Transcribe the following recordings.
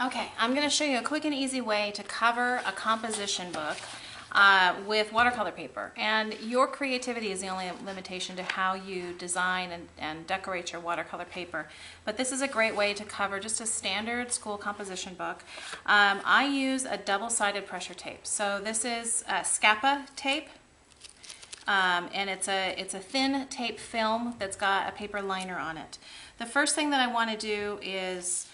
Okay, I'm going to show you a quick and easy way to cover a composition book with watercolor paper. And your creativity is the only limitation to how you design and decorate your watercolor paper. But this is a great way to cover just a standard school composition book. I use a double-sided pressure tape. So this is Scappa tape. And it's a thin tape film that's got a paper liner on it. The first thing that I want to do is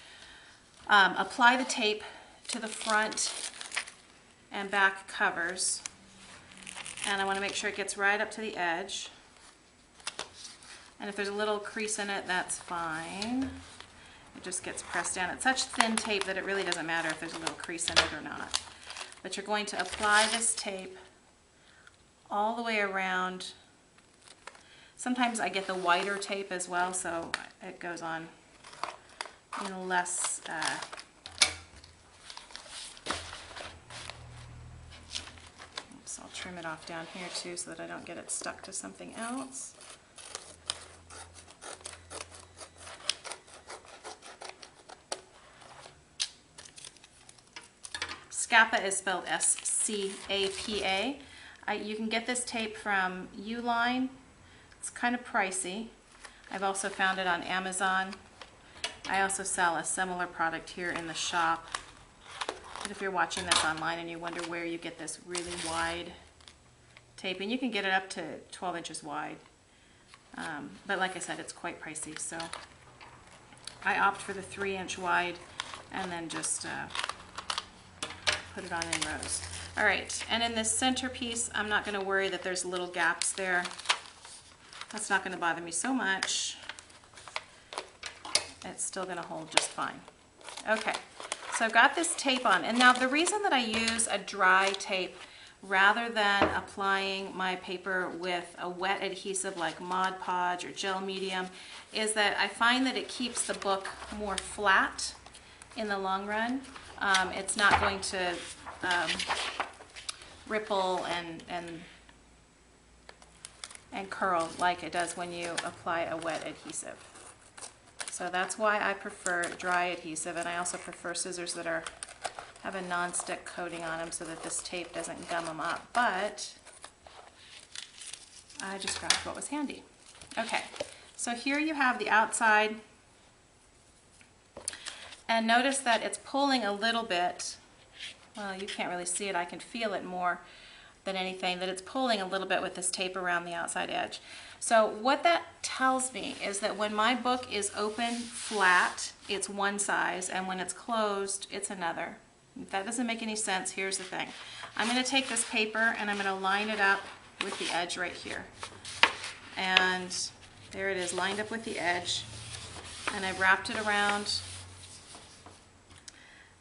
apply the tape to the front and back covers, and I want to make sure it gets right up to the edge, and if there's a little crease in it, that's fine. It just gets pressed down. It's such thin tape that it really doesn't matter if there's a little crease in it or not. But you're going to apply this tape all the way around. Sometimes I get the whiter tape as well, so it goes on less oops, I'll trim it off down here too so that I don't get it stuck to something else. Scappa is spelled S-C-A-P-A. You can get this tape from Uline. It's kind of pricey. I've also found it on Amazon. I also sell a similar product here in the shop. But if you're watching this online and you wonder where you get this really wide tape, and you can get it up to 12 inches wide. But like I said, it's quite pricey, so I opt for the 3-inch wide and then just put it on in rows. All right, and in this centerpiece, I'm not going to worry that there's little gaps there. That's not going to bother me so much. It's still going to hold just fine. Okay, so I've got this tape on, and now the reason that I use a dry tape rather than applying my paper with a wet adhesive like Mod Podge or gel medium is that I find that it keeps the book more flat in the long run. It's not going to ripple and curl like it does when you apply a wet adhesive. So that's why I prefer dry adhesive, and I also prefer scissors that have a non-stick coating on them so that this tape doesn't gum them up, but I just grabbed what was handy. Okay, so here you have the outside, and notice that it's pulling a little bit. Well, you can't really see it, I can feel it more than anything, that it's pulling a little bit with this tape around the outside edge. So what that tells me is that when my book is open flat, it's one size, and when it's closed, it's another. If that doesn't make any sense, here's the thing. I'm going to take this paper and I'm going to line it up with the edge right here. And there it is, lined up with the edge. And I've wrapped it around,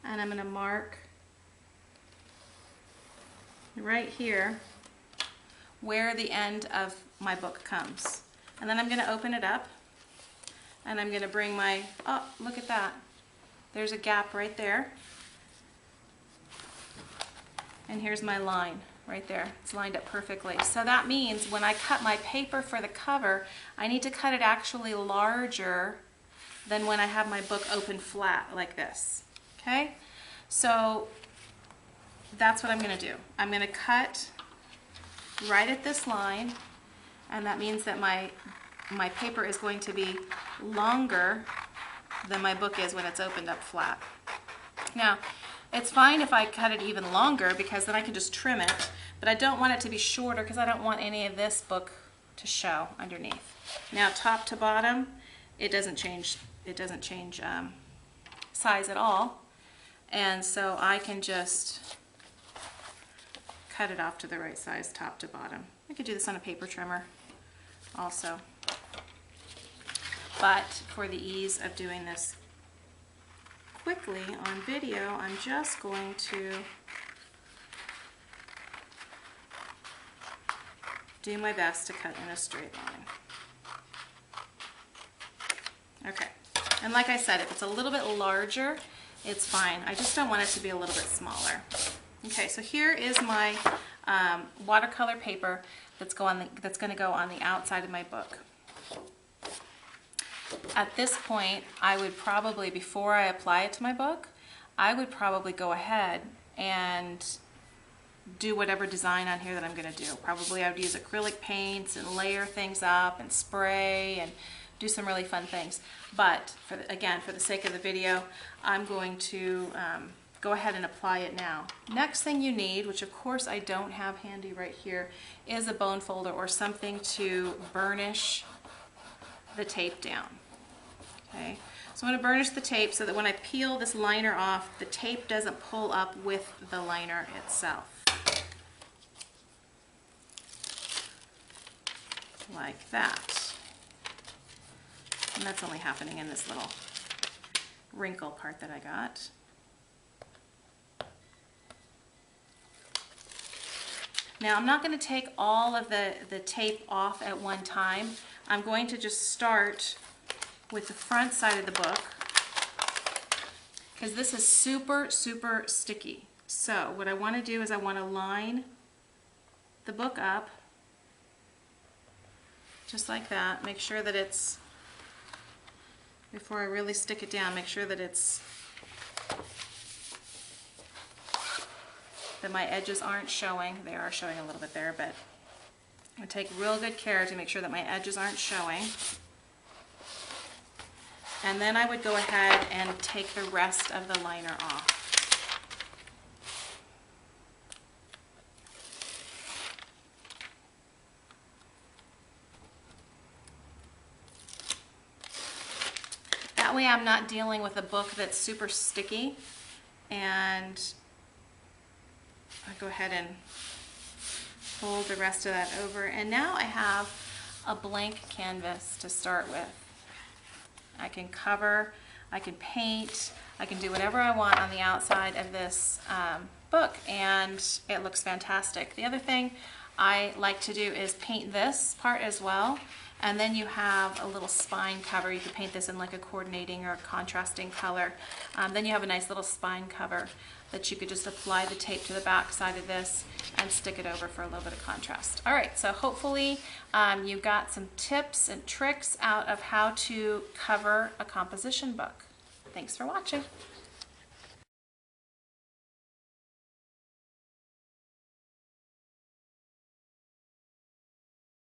and I'm going to mark right here where the end of my book comes. And then I'm going to open it up, and I'm going to bring my, oh, look at that. There's a gap right there. And here's my line right there. It's lined up perfectly. So that means when I cut my paper for the cover, I need to cut it actually larger than when I have my book open flat like this. Okay? So that's what I'm going to do. I'm going to cut right at this line, and that means that my paper is going to be longer than my book is when it's opened up flat. Now, it's fine if I cut it even longer because then I can just trim it, but I don't want it to be shorter because I don't want any of this book to show underneath. Now, top to bottom, it doesn't change size at all, and so I can just cut it off to the right size, top to bottom. I could do this on a paper trimmer also, but for the ease of doing this quickly on video, I'm just going to do my best to cut in a straight line. Okay, and like I said, if it's a little bit larger, it's fine. I just don't want it to be a little bit smaller. Okay, so here is my watercolor paper that's going to go on the outside of my book. At this point, I would probably, before I apply it to my book, I would probably go ahead and do whatever design on here that I'm going to do. Probably I would use acrylic paints and layer things up and spray and do some really fun things. But again, for the sake of the video, I'm going to go ahead and apply it now. Next thing you need, which of course I don't have handy right here, is a bone folder or something to burnish the tape down. Okay, so I'm going to burnish the tape so that when I peel this liner off, the tape doesn't pull up with the liner itself. Like that. And that's only happening in this little wrinkle part that I got. Now I'm not going to take all of the tape off at one time. I'm going to just start with the front side of the book because this is super, super sticky. So what I want to do is I want to line the book up just like that. Make sure that it's, before I really stick it down, make sure that it's, that my edges aren't showing. They are showing a little bit there, but I'm going to take real good care to make sure that my edges aren't showing. And then I would go ahead and take the rest of the liner off. That way I'm not dealing with a book that's super sticky, and I go ahead and fold the rest of that over. And now I have a blank canvas to start with. I can cover, I can paint, I can do whatever I want on the outside of this book, and it looks fantastic. The other thing I like to do is paint this part as well, and then you have a little spine cover. You could paint this in like a coordinating or a contrasting color. Then you have a nice little spine cover that you could just apply the tape to the back side of this and stick it over for a little bit of contrast. All right, so hopefully you got some tips and tricks out of how to cover a composition book. Thanks for watching.